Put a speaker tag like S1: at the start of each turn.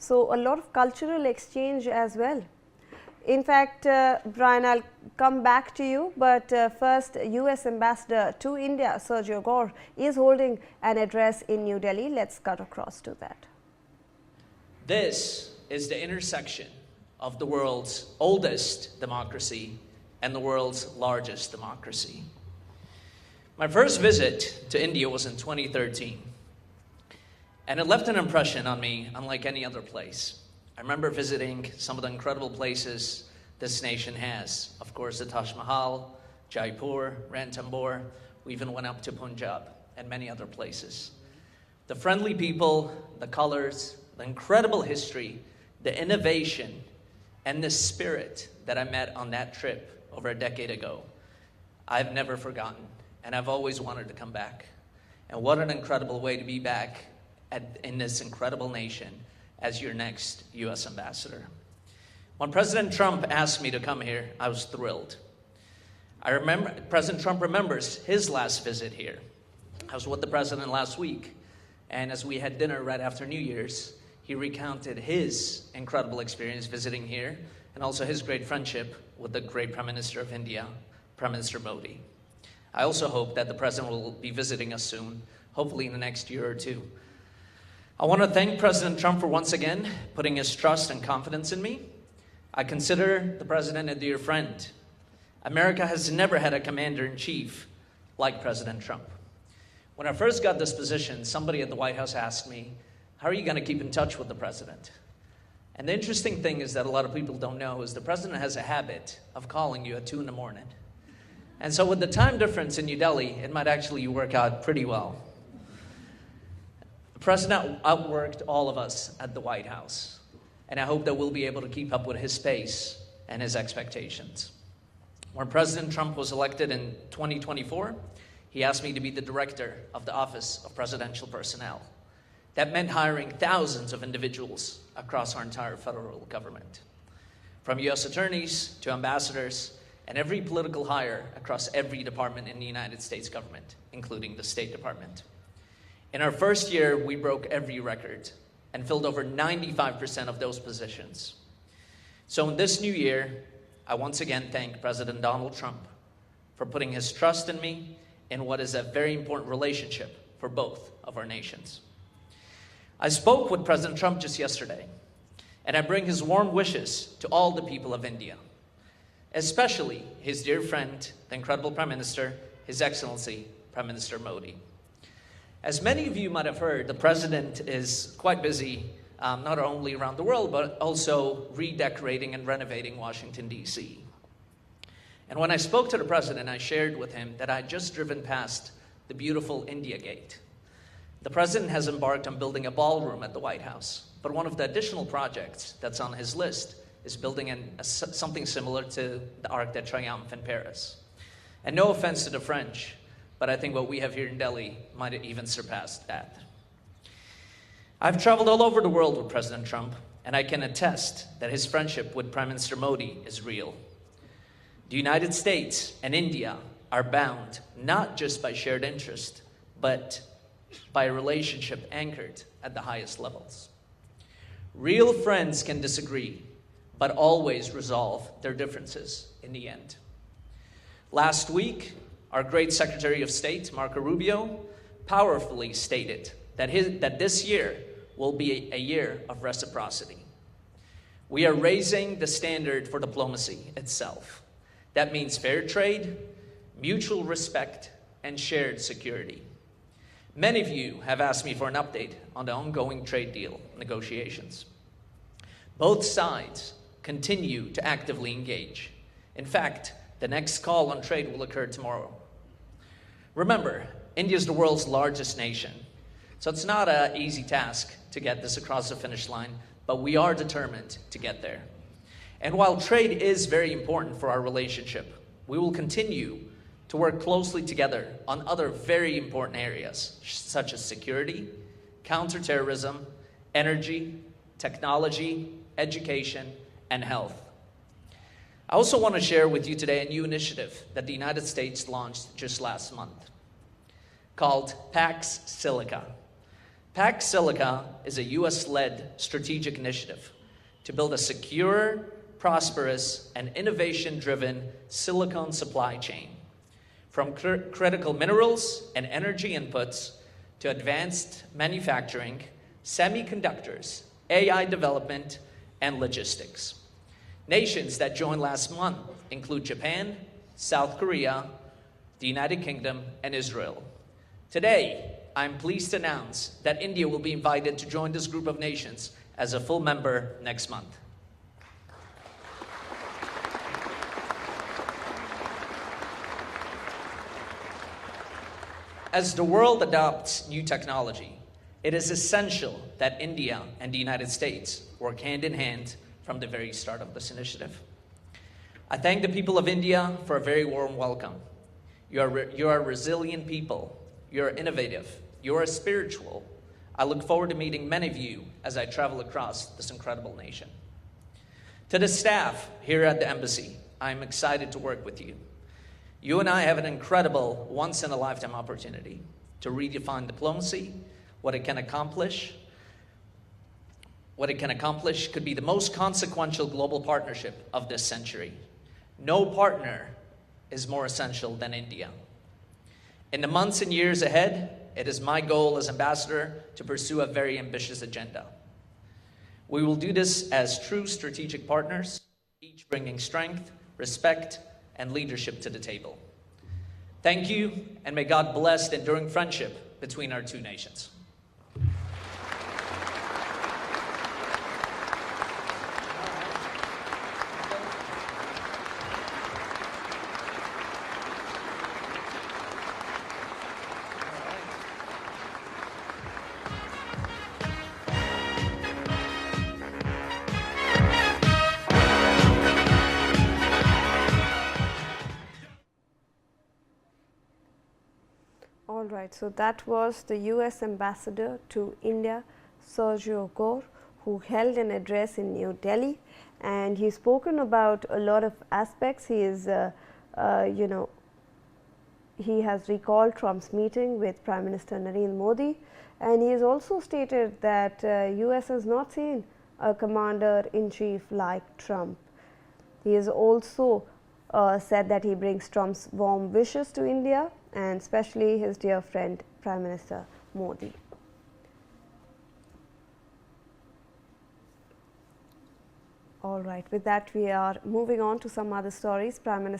S1: So, a lot of cultural exchange as well. In fact, Brian, I'll come back to you, but first, US Ambassador to India, Sergio Gor, is holding an address in New Delhi. Let's cut across to that.
S2: This is the intersection of the world's oldest democracy and the world's largest democracy. My first visit to India was in 2013, and it left an impression on me unlike any other place. I remember visiting some of the incredible places this nation has. Of course, the Taj Mahal, Jaipur, Ranthambore. We even went up to Punjab and many other places. The friendly people, the colors, the incredible history, the innovation, and the spirit that I met on that trip over a decade ago, I've never forgotten, and I've always wanted to come back. And what an incredible way to be back in this incredible nation as your next US ambassador. When President Trump asked me to come here, I was thrilled. I remember President Trump remembers his last visit here. I was with the president last week, and as we had dinner right after New Year's, he recounted his incredible experience visiting here and also his great friendship with the great Prime Minister of India, Prime Minister Modi. I also hope that the president will be visiting us soon, hopefully in the next year or two. I want to thank President Trump for once again putting his trust and confidence in me. I consider the president a dear friend. America has never had a commander-in-chief like President Trump. When I first got this position, somebody at the White House asked me, how are you going to keep in touch with the president? And the interesting thing is that a lot of people don't know is the president has a habit of calling you at 2 in the morning. And so with the time difference in New Delhi, it might actually work out pretty well. The president outworked all of us at the White House, and I hope that we'll be able to keep up with his pace and his expectations. When President Trump was elected in 2024, he asked me to be the director of the Office of Presidential Personnel. That meant hiring thousands of individuals across our entire federal government, from US attorneys to ambassadors, and every political hire across every department in the United States government, including the State Department. In our first year, we broke every record and filled over 95% of those positions. So in this new year, I once again thank President Donald Trump for putting his trust in me in what is a very important relationship for both of our nations. I spoke with President Trump just yesterday, and I bring his warm wishes to all the people of India, especially his dear friend, the incredible Prime Minister, His Excellency, Prime Minister Modi. As many of you might have heard, the president is quite busy, not only around the world, but also redecorating and renovating Washington, D.C. And when I spoke to the president, I shared with him that I had just driven past the beautiful India Gate. The president has embarked on building a ballroom at the White House, but one of the additional projects that's on his list is building something similar to the Arc de Triomphe in Paris. And no offense to the French, but I think what we have here in Delhi might have even surpassed that. I've traveled all over the world with President Trump, and I can attest that his friendship with Prime Minister Modi is real. The United States and India are bound not just by shared interest, but by a relationship anchored at the highest levels. Real friends can disagree, but always resolve their differences in the end. Last week, our great Secretary of State, Marco Rubio, powerfully stated that this year will be a year of reciprocity. We are raising the standard for diplomacy itself. That means fair trade, mutual respect, and shared security. Many of you have asked me for an update on the ongoing trade deal negotiations. Both sides continue to actively engage. In fact, the next call on trade will occur tomorrow. Remember, India is the world's largest nation, so it's not an easy task to get this across the finish line, but we are determined to get there. And while trade is very important for our relationship, we will continue to work closely together on other very important areas, such as security, counterterrorism, energy, technology, education, and health. I also want to share with you today a new initiative that the United States launched just last month called Pax Silica. Pax Silica is a US-led strategic initiative to build a secure, prosperous, and innovation-driven silicon supply chain, from critical minerals and energy inputs to advanced manufacturing, semiconductors, AI development, and logistics. Nations that joined last month include Japan, South Korea, the United Kingdom, and Israel. Today, I'm pleased to announce that India will be invited to join this group of nations as a full member next month. As the world adopts new technology, it is essential that India and the United States work hand in hand from the very start of this initiative. I thank the people of India for a very warm welcome. You are resilient people. You're innovative. You are spiritual. I look forward to meeting many of you as I travel across this incredible nation. To the staff here at the embassy, I'm excited to work with you. You and I have an incredible once-in-a-lifetime opportunity to redefine diplomacy, what it can accomplish. What it can accomplish could be the most consequential global partnership of this century. No partner is more essential than India. In the months and years ahead, it is my goal as ambassador to pursue a very ambitious agenda. We will do this as true strategic partners, each bringing strength, respect, and leadership to the table. Thank you, and may God bless the enduring friendship between our two nations.
S1: All right, so that was the US Ambassador to India, Sergio Gor, who held an address in New Delhi, and he's spoken about a lot of aspects. He is, he has recalled Trump's meeting with Prime Minister Narendra Modi, and he has also stated that US has not seen a commander-in-chief like Trump. He has also said that he brings Trump's warm wishes to India, and especially his dear friend Prime Minister Modi. All right, with that we are moving on to some other stories. Prime Minister